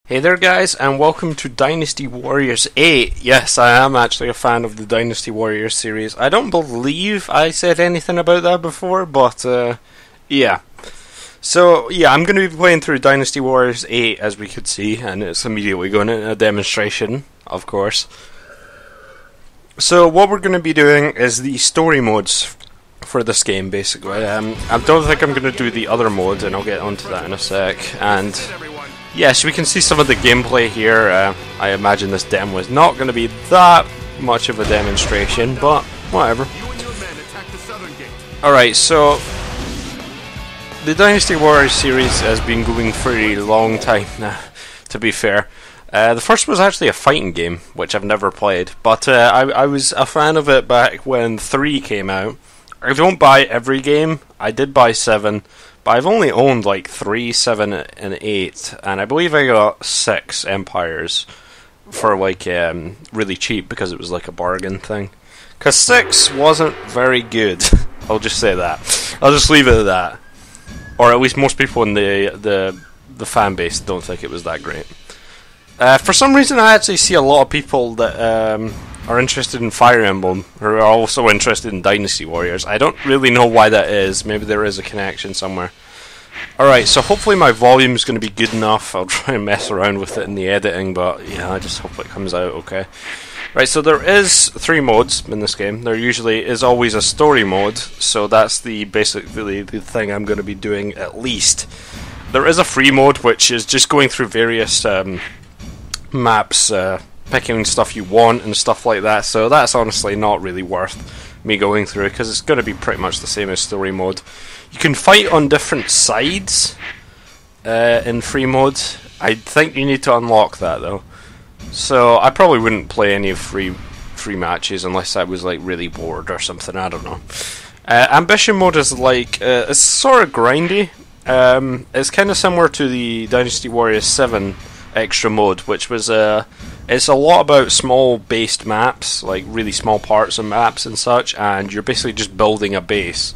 Hey there guys, and welcome to Dynasty Warriors 8. Yes, I am actually a fan of the Dynasty Warriors series. I don't believe I said anything about that before, but yeah. So yeah, I'm going to be playing through Dynasty Warriors 8 as we could see, and it's immediately going into a demonstration, of course. So what we're going to be doing is the story modes for this game, basically. I don't think I'm going to do the other modes, and I'll get onto that in a sec. And yes, we can see some of the gameplay here. I imagine this demo is not going to be that much of a demonstration, but whatever. Alright, so the Dynasty Warriors series has been going for a long time now, to be fair. The first was actually a fighting game, which I've never played, but I was a fan of it back when 3 came out. I don't buy every game. I did buy 7. But I've only owned like 3, 7, and 8, and I believe I got 6 Empires for like really cheap because it was like a bargain thing. Because 6 wasn't very good. I'll just say that. I'll just leave it at that. Or at least most people in the fan base don't think it was that great. For some reason, I actually see a lot of people that are interested in Fire Emblem who are also interested in Dynasty Warriors. I don't really know why that is. Maybe there is a connection somewhere. Alright, so hopefully my volume is going to be good enough. I'll try and mess around with it in the editing, but yeah, I just hope it comes out okay. Right, so there is 3 modes in this game. There usually is always a story mode, so that's basically the thing I'm going to be doing at least. There is a free mode, which is just going through various maps, picking stuff you want and stuff like that, so that's honestly not really worth me going through because it's going to be pretty much the same as story mode. You can fight on different sides in free mode. I think you need to unlock that though, so I probably wouldn't play any free matches unless I was like really bored or something. I don't know. Ambition mode is like it's sort of grindy. It's kind of similar to the Dynasty Warriors 7 extra mode, which was it's a lot about small based maps, like really small parts of maps and such, and you're basically just building a base.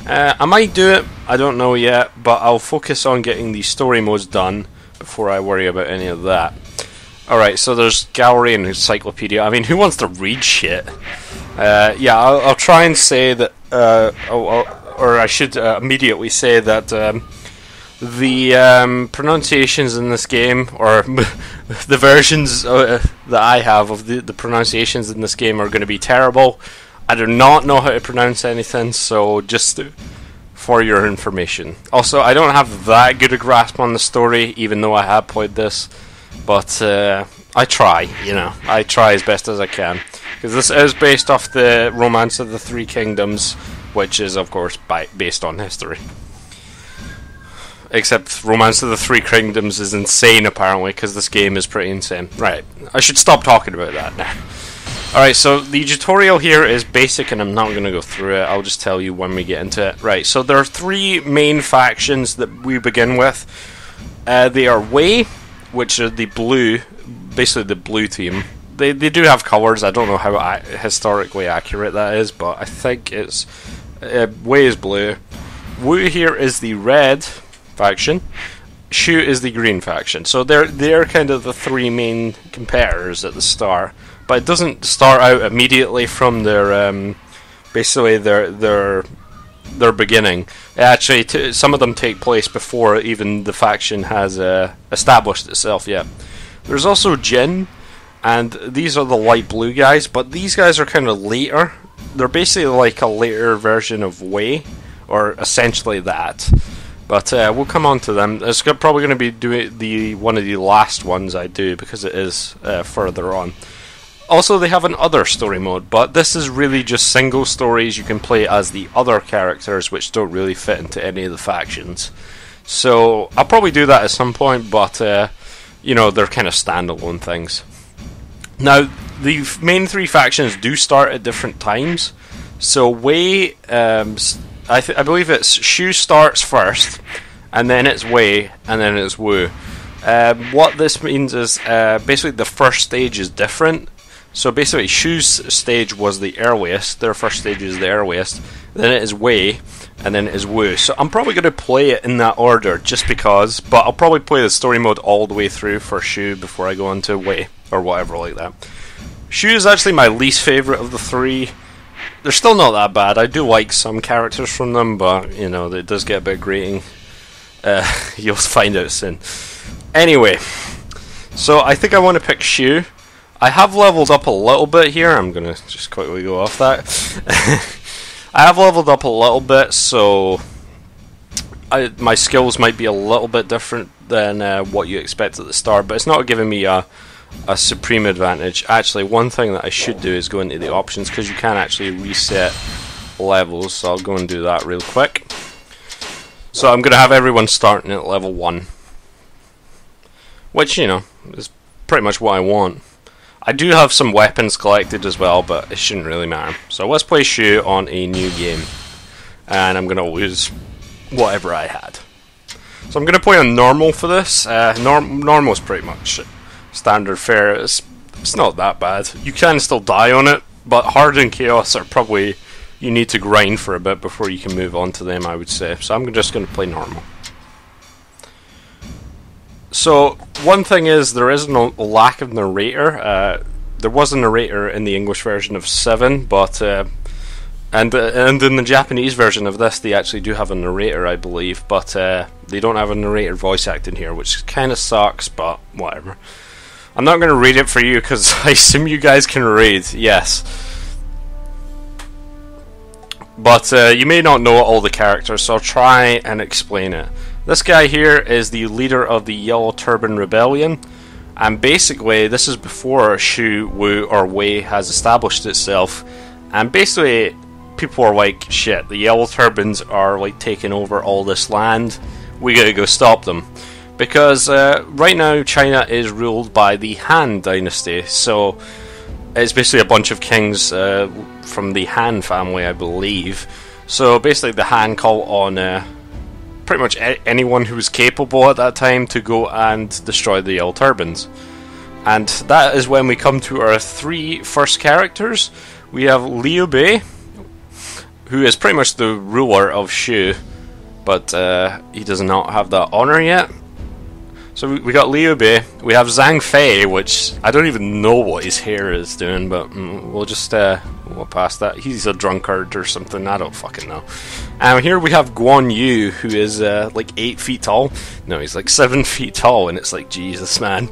I might do it, I don't know yet, but I'll focus on getting the story modes done before I worry about any of that. Alright, so there's gallery and encyclopedia. I mean, who wants to read shit? Yeah, I'll try and say that, or I should immediately say that the pronunciations in this game, or the versions that I have of the pronunciations in this game are going to be terrible. I do not know how to pronounce anything, so just for your information. Also, I don't have that good a grasp on the story, even though I have played this, but I try, you know, I try as best as I can. Because this is based off the Romance of the Three Kingdoms, which is, of course, based on history. Except Romance of the Three Kingdoms is insane, apparently, because this game is pretty insane. Right, I should stop talking about that now. Alright, so the tutorial here is basic, and I'm not going to go through it. I'll just tell you when we get into it. Right, so there are 3 main factions that we begin with. They are Wei, which are the blue, basically the blue team. They do have colours. I don't know how historically accurate that is, but I think it's Wei is blue. Wu here is the red faction. Shu is the green faction. So they're kind of the 3 main competitors at the start, but it doesn't start out immediately from their basically their beginning. Actually, some of them take place before even the faction has established itself yet. There's also Jin, and these are the light blue guys, but these guys are kind of later. They're basically like a later version of Wei, or essentially that. But we'll come on to them. It's probably going to be one of the last ones I do, because it is further on. Also, they have an other story mode, but this is really just single stories you can play as the other characters, which don't really fit into any of the factions. So I'll probably do that at some point, but you know, they're kind of standalone things. Now, the main 3 factions do start at different times. So Wei, I believe it's Shu starts first, and then it's Wei, and then it's Wu. What this means is basically the first stage is different. So basically Shu's stage was the earliest, their first stage is the earliest, then it is Wei, and then it is Wu. So I'm probably going to play it in that order just because, but I'll probably play the story mode all the way through for Shu before I go into Wei or whatever like that. Shu is actually my least favourite of the three. They're still not that bad. I do like some characters from them, but you know, it does get a bit grating. You'll find out soon. Anyway, so I think I want to pick Shu. I have leveled up a little bit here. I'm going to just quickly go off that. I have leveled up a little bit, so my skills might be a little bit different than what you expect at the start, but it's not giving me a supreme advantage. Actually, one thing that I should do is go into the options, because you can actually reset levels, so I'll go and do that real quick. So I'm going to have everyone starting at level 1, which, you know, is pretty much what I want. I do have some weapons collected as well, but it shouldn't really matter. So let's play Shu on a new game, and I'm going to lose whatever I had. So I'm going to play on normal for this. Normal is pretty much standard fare. It's not that bad. You can still die on it, but hard and chaos are probably, you need to grind for a bit before you can move on to them, I would say. So I'm just going to play normal. So one thing is, there is no lack of narrator. There was a narrator in the English version of 7, but and in the Japanese version of this, they actually do have a narrator, I believe, but they don't have a narrator voice acting here, which kind of sucks. But whatever. I'm not going to read it for you because I assume you guys can read. Yes. But you may not know all the characters, so I'll try and explain it. This guy here is the leader of the Yellow Turban Rebellion, and basically this is before Shu, Wu, or Wei has established itself, and basically people are like, shit, the Yellow Turbans are like taking over all this land, we gotta go stop them. Because right now China is ruled by the Han Dynasty, so it's basically a bunch of kings from the Han family, I believe. So basically the Han call on pretty much anyone who was capable at that time to go and destroy the Yellow Turbans. And that is when we come to our 3 first characters. We have Liu Bei, who is pretty much the ruler of Shu, but he does not have that honor yet. So we got Liu Bei. We have Zhang Fei, which I don't even know what his hair is doing, but we'll just we'll pass that. He's a drunkard or something, I don't fucking know. Here we have Guan Yu, who is like 8 feet tall. No, he's like 7 feet tall, and it's like, Jesus, man.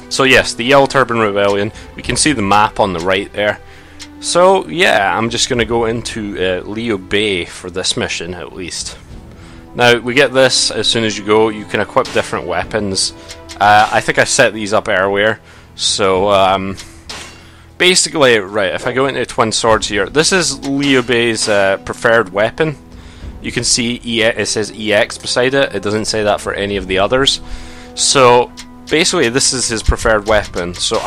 So yes, the Yellow Turban Rebellion. We can see the map on the right there. So yeah, I'm just going to go into Liu Bei for this mission at least. Now, we get this as soon as you go. You can equip different weapons. I think I set these up earlier. So, basically, right, if I go into Twin Swords here, this is Liu Bei's preferred weapon. You can see it says EX beside it. It doesn't say that for any of the others. So, basically, this is his preferred weapon. So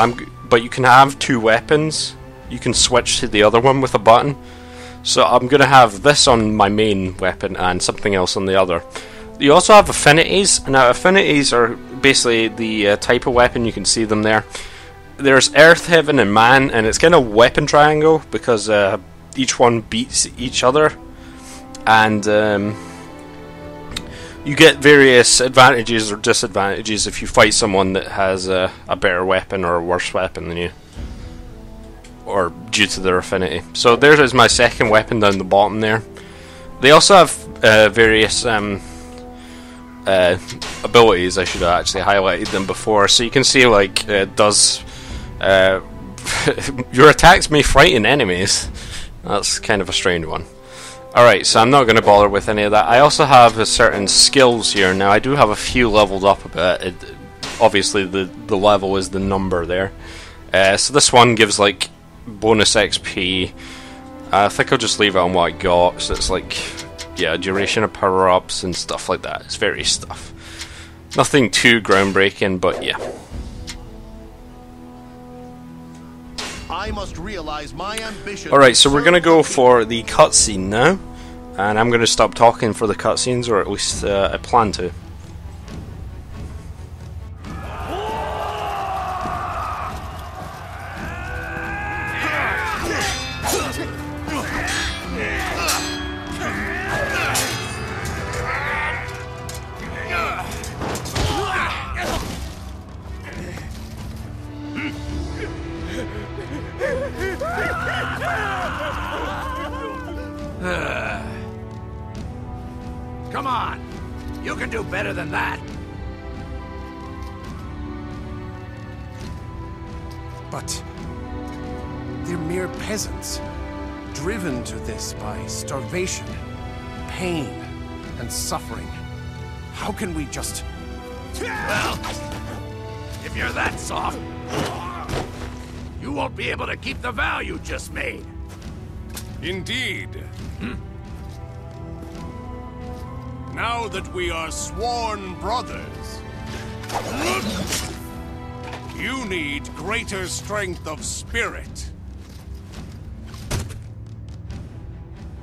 but you can have 2 weapons. You can switch to the other one with a button. So I'm going to have this on my main weapon and something else on the other. You also have affinities. Now affinities are basically the type of weapon, you can see them there. There's Earth, Heaven and Man, and it's kind of weapon triangle because each one beats each other. And you get various advantages or disadvantages if you fight someone that has a better weapon or a worse weapon than you, or due to their affinity. So there is my second weapon down the bottom there. They also have various abilities. I should have actually highlighted them before. So you can see, like, does your attacks may frighten enemies. That's kind of a strange one. Alright, so I'm not going to bother with any of that. I also have certain skills here. Now I do have a few leveled up a bit. Obviously the level is the number there. So this one gives like bonus XP. I think I'll just leave it on what I got. So it's like, yeah, duration of power-ups and stuff like that. It's various stuff. Nothing too groundbreaking, but yeah. I must realize my ambition. Alright, so we're going to go for the cutscene now. And I'm going to stop talking for the cutscenes, or at least I plan to. better than that. But they're mere peasants, driven to this by starvation, pain, and suffering. How can we just... Well, if you're that soft, you won't be able to keep the vow you just made. Indeed. Now that we are sworn brothers, you need greater strength of spirit.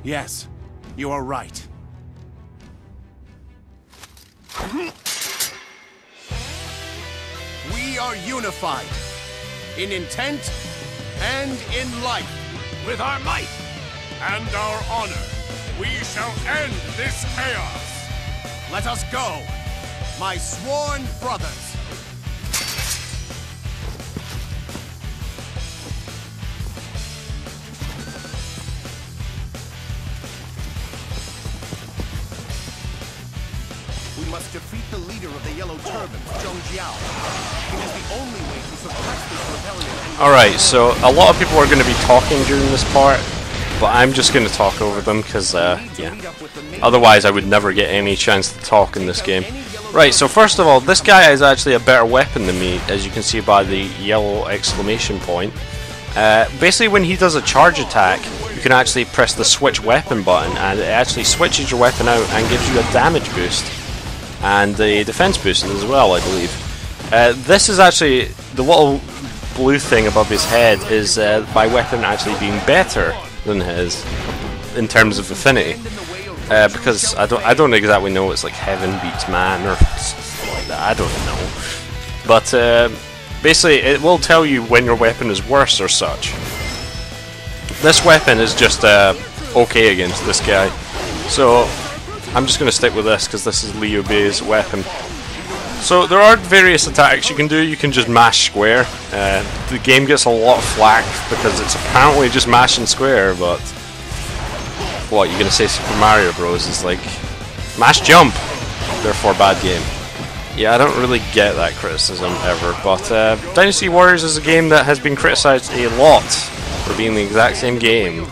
Yes, you are right. We are unified in intent and in life. With our might And our honor, we shall end this chaos. Let us go, my sworn brothers. We must defeat the leader of the Yellow Turban, Zhong Jiao. It is the only way to suppress this rebellion. Alright, so a lot of people are going to be talking during this part, but I'm just going to talk over them because, yeah. Otherwise, I would never get any chance to talk in this game. Right, so first of all, this guy is actually a better weapon than me, as you can see by the yellow exclamation point. Basically, when he does a charge attack, you can actually press the switch weapon button, and it actually switches your weapon out and gives you a damage boost. And a defense boost as well, I believe. This is actually, the little blue thing above his head is my weapon actually being better than his in terms of affinity. Because I don't exactly know, it's like heaven beats man or something like that, I don't know. But basically it will tell you when your weapon is worse or such. This weapon is just okay against this guy. So I'm just going to stick with this because this is Liu Bei's weapon. So there are various attacks you can do. You can just mash square. The game gets a lot of flack because it's apparently just mashing square, but what, you're going to say Super Mario Bros. Is like mash jump, therefore bad game. Yeah, I don't really get that criticism ever, but Dynasty Warriors is a game that has been criticized a lot for being the exact same game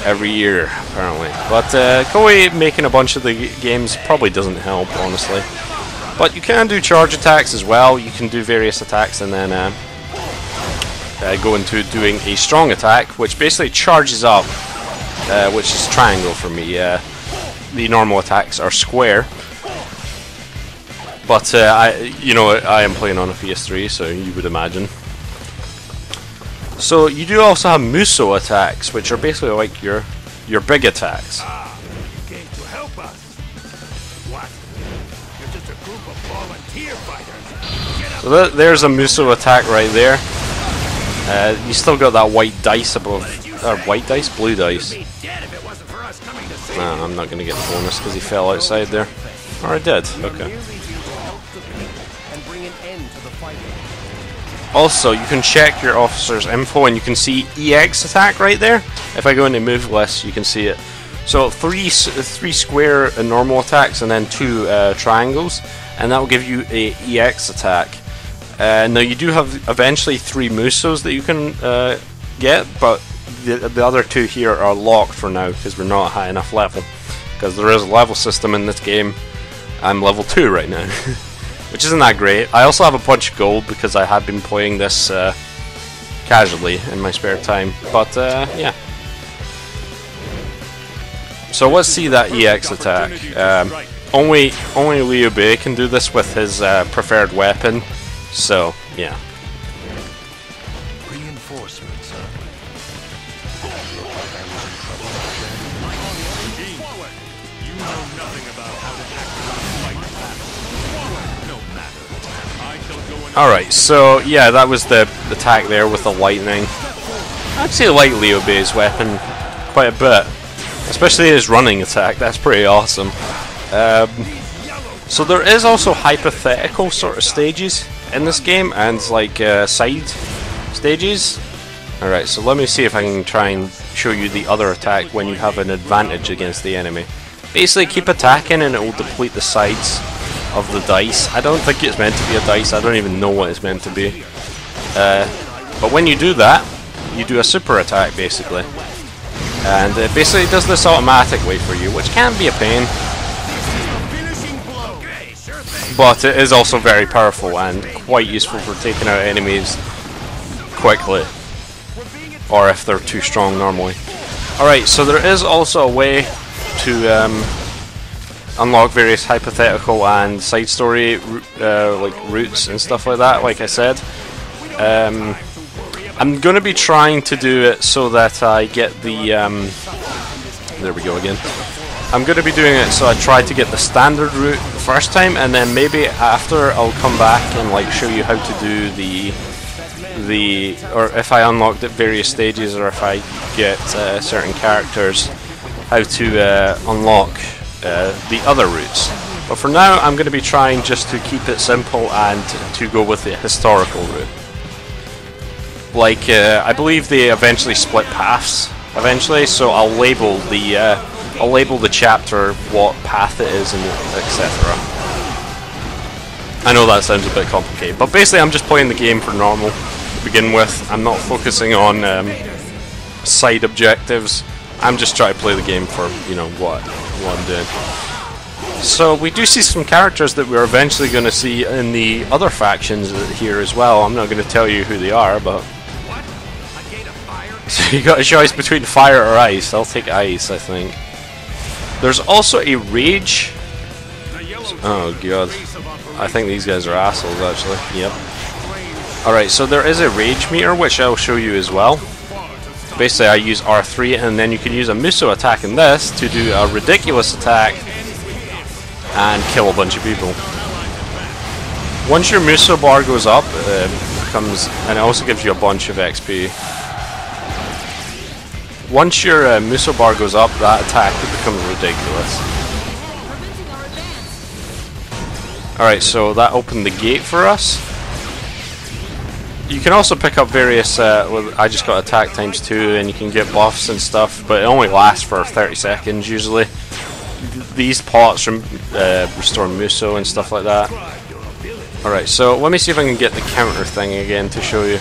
every year, apparently. But Koei making a bunch of the games probably doesn't help, honestly. But you can do charge attacks as well. You can do various attacks and then go into doing a strong attack, which basically charges up, which is triangle for me. The normal attacks are square. But I am playing on a PS3, so you would imagine. So you do also have Muso attacks, which are basically like your big attacks. you came to help us. What? You're just a group of volunteer fighters. Get up. So there's a Muso attack right there. You still got that white dice above, or white dice, blue dice. You'd be dead if it wasn't for us coming to save you. Nah, I'm not going to get the bonus because he fell outside there. Or I did. Okay. Also, you can check your officer's info and you can see EX attack right there. If I go into move list, you can see it. So three square normal attacks and then 2 triangles, and that will give you a EX attack. Now you do have eventually 3 Musos that you can get, but the other 2 here are locked for now because we're not at high enough level. Because there is a level system in this game. I'm level 2 right now. Which isn't that great. I also have a bunch of gold because I have been playing this casually in my spare time. But yeah. So let's see that EX attack. Only Liu Bei can do this with his preferred weapon. So yeah. Reinforcements, You know nothing about how to actually fight battle. No matter. I shall go in. Alright, so yeah, that was the attack there with the lightning. I actually like Liu Bei's weapon quite a bit. Especially his running attack, that's pretty awesome. So there is also hypothetical sort of stages in this game, and like side stages. Alright, so let me see if I can try and show you the other attack when you have an advantage against the enemy. Basically keep attacking and it will deplete the sides of the dice. I don't think it's meant to be a dice, I don't even know what it's meant to be. But when you do that, you do a super attack basically. And it basically does this automatically for you, which can be a pain. But it is also very powerful and quite useful for taking out enemies quickly. Or if they're too strong normally. Alright, so there is also a way to unlock various hypothetical and side story like routes and stuff like that, like I said. I'm going to be trying to do it so that I get the there we go again. I'm going to be doing it so I try to get the standard route the first time, and then maybe after I'll come back and like show you how to do or if I unlock the various stages, or if I get certain characters, how to unlock the other routes. But for now I'm going to be trying just to keep it simple and to go with the historical route. Like I believe they eventually split paths eventually, so I'll label the chapter what path it is and etc. I know that sounds a bit complicated, but basically I'm just playing the game for normal to begin with. I'm not focusing on side objectives. I'm just trying to play the game for, you know, what I'm doing. So we do see some characters that we're eventually going to see in the other factions here as well. I'm not going to tell you who they are, but so you got a choice between fire or ice. I'll take ice, I think. There's also a rage. Oh god, I think these guys are assholes actually. Yep. Alright, so there is a rage meter which I'll show you as well. Basically I use R3 and then you can use a Muso attack in this to do a ridiculous attack and kill a bunch of people. Once your Muso bar goes up, and it also gives you a bunch of XP. Once your Muso bar goes up, that attack becomes ridiculous. Alright, so that opened the gate for us. You can also pick up various, well, I just got attack ×2 and you can get buffs and stuff, but it only lasts for 30 seconds usually. These pots restore Muso and stuff like that. Alright, so let me see if I can get the counter thing again to show you.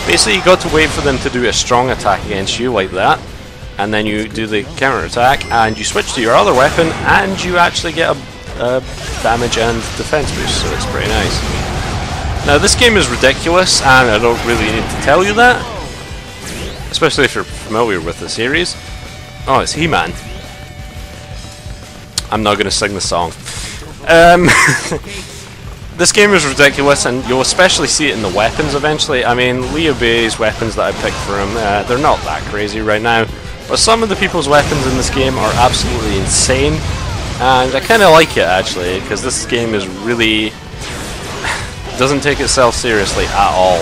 Basically you got to wait for them to do a strong attack against you like that, and then you do the counter attack and you switch to your other weapon and you actually get a damage and defense boost, so it's pretty nice. Now this game is ridiculous and I don't really need to tell you that, especially if you're familiar with the series. Oh, it's He-Man. I'm not going to sing the song. This game is ridiculous, and you'll especially see it in the weapons eventually. I mean, Liu Bei's weapons that I picked for him, they're not that crazy right now, but some of the people's weapons in this game are absolutely insane, and I kind of like it actually, because this game is really doesn't take itself seriously at all.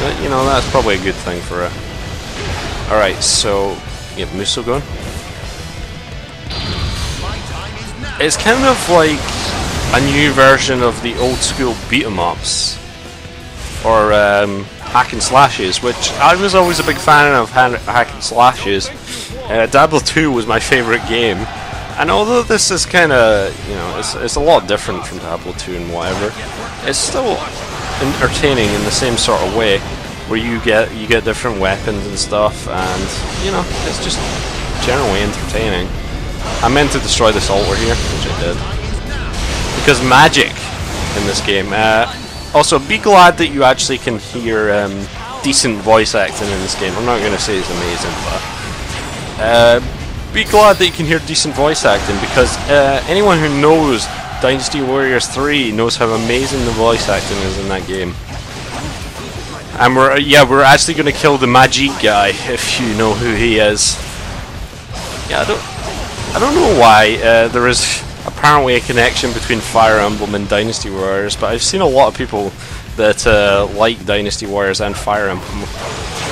But, you know, that's probably a good thing for it. Alright, so get Muso going. It's kind of like a new version of the old school beat 'em ups, or hack and slashes, which I was always a big fan of hack and slashes. Diablo 2 was my favourite game, and although this is kind of, you know, it's a lot different from Diablo 2 and whatever, it's still entertaining in the same sort of way, where you get different weapons and stuff, and you know, it's just generally entertaining. I meant to destroy this altar here, which I did, because magic in this game. Also, be glad that you actually can hear decent voice acting in this game. I'm not going to say it's amazing, but be glad that you can hear decent voice acting, because anyone who knows Dynasty Warriors 3 knows how amazing the voice acting is in that game. And we're actually going to kill the Magic guy, if you know who he is. Yeah, I don't know why there is apparently a connection between Fire Emblem and Dynasty Warriors, but I've seen a lot of people that like Dynasty Warriors and Fire Emblem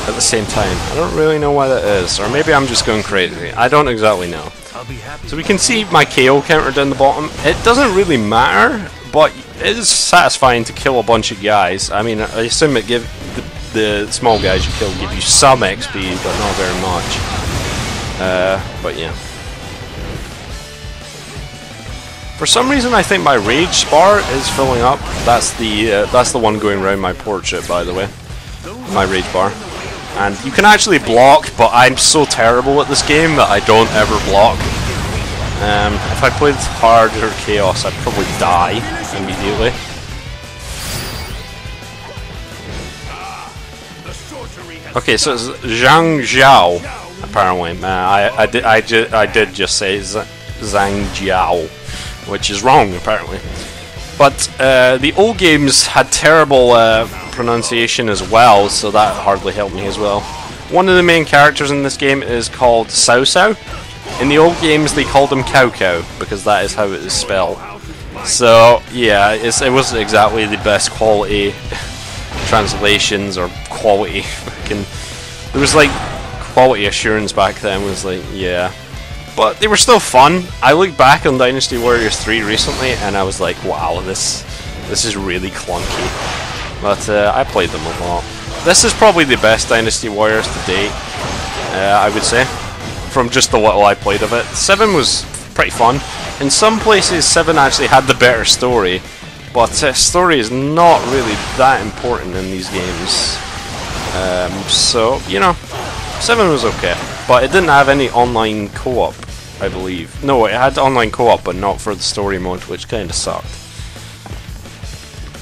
at the same time. I don't really know why that is, or maybe I'm just going crazy. I don't exactly know. So we can see my KO counter down the bottom. It doesn't really matter, but it is satisfying to kill a bunch of guys. I mean, I assume it gives the small guys you kill give you some XP, but not very much. But yeah. For some reason, I think my rage bar is filling up. That's the one going around my portrait, by the way. My rage bar. And you can actually block, but I'm so terrible at this game that I don't ever block. If I played hard or chaos, I'd probably die immediately. Okay, so it's Zhang Zhao, apparently. I did just say Zhang Jiao, which is wrong, apparently. But the old games had terrible pronunciation as well, so that hardly helped me as well. One of the main characters in this game is called Cao Cao. In the old games, they called him Cao Cao, because that is how it is spelled. So, yeah, it wasn't exactly the best quality translations or quality. There was like quality assurance back then, was like, yeah. But they were still fun. I looked back on Dynasty Warriors 3 recently, and I was like, wow, this is really clunky. But I played them a lot. This is probably the best Dynasty Warriors to date, I would say, from just the little I played of it. 7 was pretty fun. In some places, 7 actually had the better story, but story is not really that important in these games. So, you know, 7 was okay, but it didn't have any online co-op, I believe. No, it had online co-op, but not for the story mode, which kind of sucked.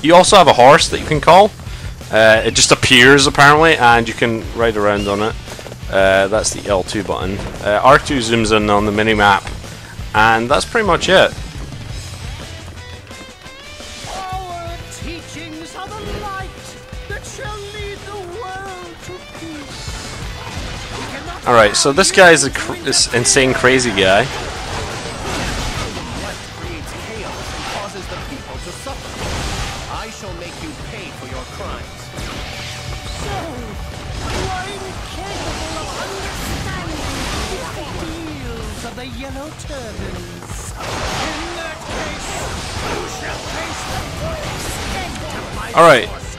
You also have a horse that you can call. It just appears, apparently, and you can ride around on it. That's the L2 button. R2 zooms in on the mini-map, and that's pretty much it. Our teachings are the light that shall lead the world to peace. Alright, so this guy is this insane crazy guy. What creates chaos and causes the people to suffer? I shall make you pay for your crimes. So, you are incapable of understanding the ideals of the Yellow Turbans. In that case, you shall face the full extent of my Alright. force.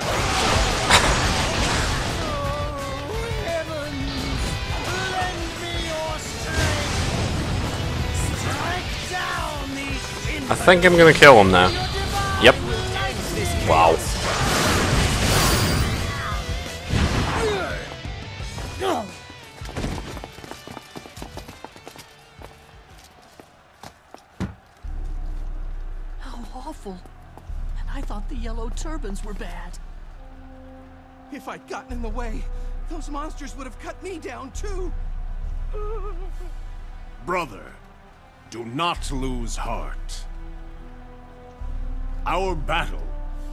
Oh, heavens, lend me your strength. Strike down these I think I'm gonna kill him now. Yep. Wow. How awful. And I thought the Yellow Turbans were bad. If I'd gotten in the way, those monsters would have cut me down too. Brother, do not lose heart. Our battle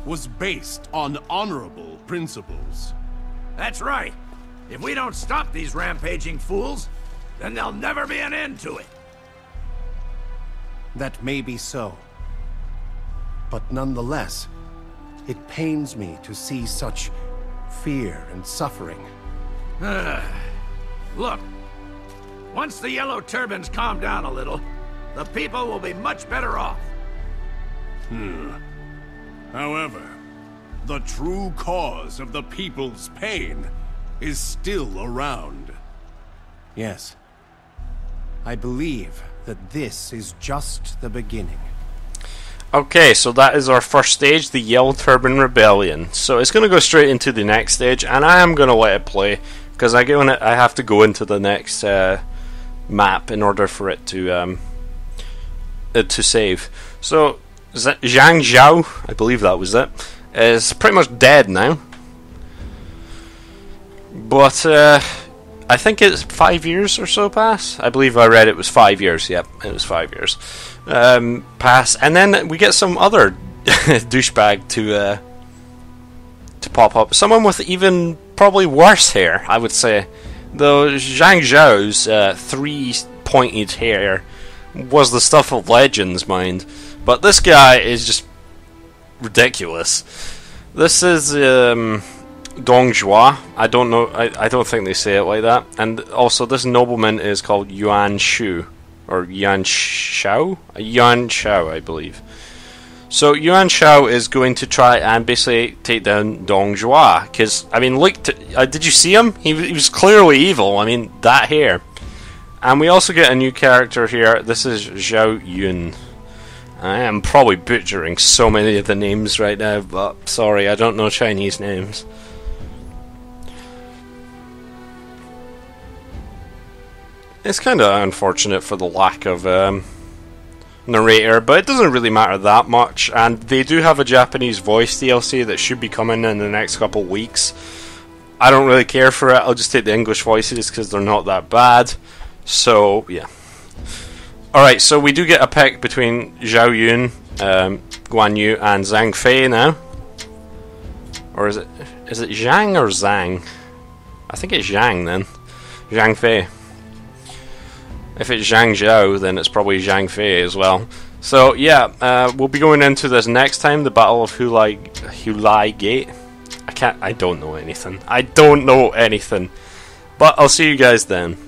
was based on honorable principles. That's right. If we don't stop these rampaging fools, then there'll never be an end to it. That may be so. But nonetheless, it pains me to see such fear and suffering. Look, once the Yellow Turbans calm down a little, the people will be much better off. However, the true cause of the people's pain is still around. Yes. I believe that this is just the beginning. Okay, so that is our first stage, the Yellow Turban Rebellion. So it's going to go straight into the next stage, and I am going to let it play, because I have to go into the next map in order for it to save. So Zhang Zhao, I believe that was it, is pretty much dead now. But I think it's 5 years or so pass. I believe I read it was 5 years. Yep, it was 5 years. Pass, and then we get some other douchebag to pop up. Someone with even probably worse hair, I would say. Though Zhang Zhao's 3-pointed hair was the stuff of legends, mind. But this guy is just ridiculous. This is Dongjua. I don't know. I don't think they say it like that. And also, this nobleman is called Yuan Shu, or Yuan Shao. Yuan Shao, I believe. So Yuan Shao is going to try and basically take down Dongjua. Because I mean, look. Did you see him? He was clearly evil. I mean, that hair. And we also get a new character here. This is Zhao Yun. I am probably butchering so many of the names right now, but sorry, I don't know Chinese names. It's kind of unfortunate for the lack of narrator, but it doesn't really matter that much, and they do have a Japanese voice DLC that should be coming in the next couple weeks. I don't really care for it, I'll just take the English voices because they're not that bad. So, yeah. Alright, so we do get a pick between Zhao Yun, Guan Yu, and Zhang Fei now. Or is it Zhang or Zhang? I think it's Zhang then. Zhang Fei. If it's Zhang Zhao, then it's probably Zhang Fei as well. So yeah, we'll be going into this next time, the Battle of Hulao Gate. I don't know anything. I don't know anything. But I'll see you guys then.